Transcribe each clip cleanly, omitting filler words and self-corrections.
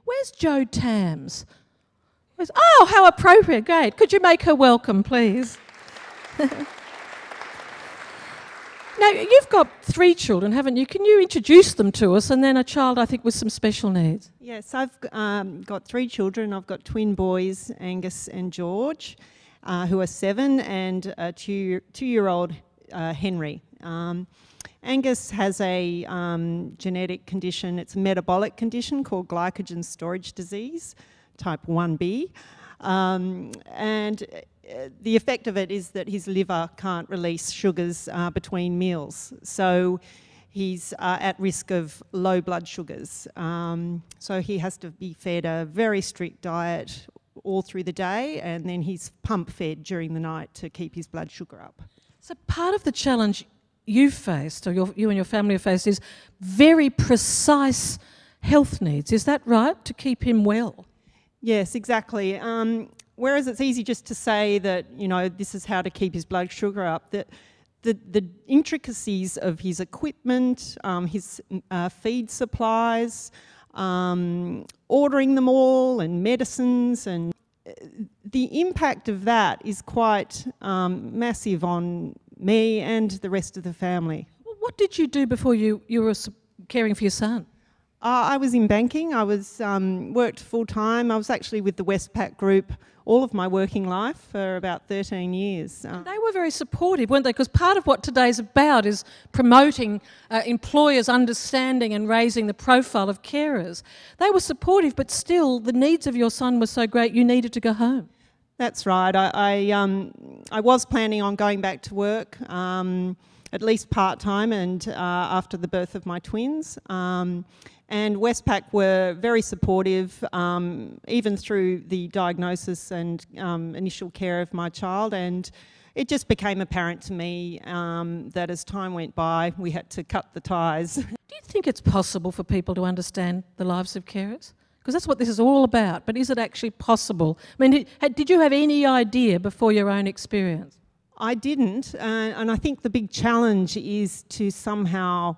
Where's Jo Tams? Oh, how appropriate, great. Could you make her welcome, please? Now, you've got 3 children, haven't you? Can you introduce them to us? And then a child, I think, with some special needs. Yes, I've got 3 children. I've got twin boys, Angus and George, who are 7, and a 2-year-old Henry. Angus has a genetic condition. It's a metabolic condition called glycogen storage disease, type 1B. And the effect of it is that his liver can't release sugars between meals. So he's at risk of low blood sugars. So he has to be fed a very strict diet all through the day, and then he's pump fed during the night to keep his blood sugar up. So part of the challenge you've faced, or you and your family have faced, is very precise health needs. Is that right, to keep him well? Yes, exactly. Whereas it's easy just to say that, you know, this is how to keep his blood sugar up, the intricacies of his equipment, his feed supplies, ordering them all, and medicines, and the impact of that is quite massive on me and the rest of the family. What did you do before you were caring for your son? I was in banking. I was worked full-time. I was actually with the Westpac Group all of my working life for about 13 years. They were very supportive, weren't they? Because part of what today's about is promoting employers' understanding and raising the profile of carers. They were supportive, but still the needs of your son were so great you needed to go home. That's right. I was planning on going back to work, at least part-time, and after the birth of my twins. And Westpac were very supportive, even through the diagnosis and initial care of my child. And it just became apparent to me that as time went by, we had to cut the ties. Do you think it's possible for people to understand the lives of carers? Because that's what this is all about. But is it actually possible? I mean, did you have any idea before your own experience? I didn't. And I think the big challenge is to somehow...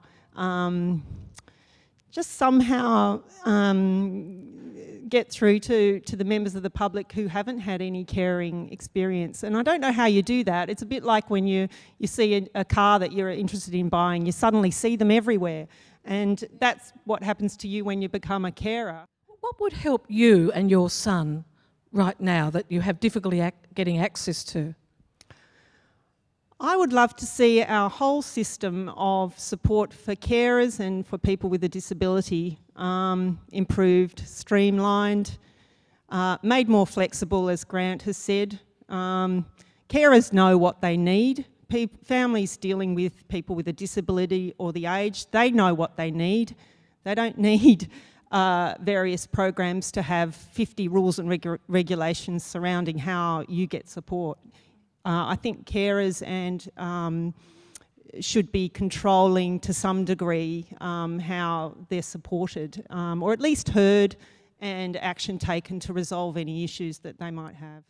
get through to the members of the public who haven't had any caring experience. And I don't know how you do that. It's a bit like when you see a car that you're interested in buying, you suddenly see them everywhere. And that's what happens to you when you become a carer. What would help you and your son right now that you have difficulty getting access to? I would love to see our whole system of support for carers and for people with a disability improved, streamlined, made more flexible, as Grant has said. Carers know what they need. Families dealing with people with a disability or the age, they know what they need. They don't need various programs to have 50 rules and regulations surrounding how you get support. I think carers should be controlling to some degree how they're supported, or at least heard and action taken to resolve any issues that they might have.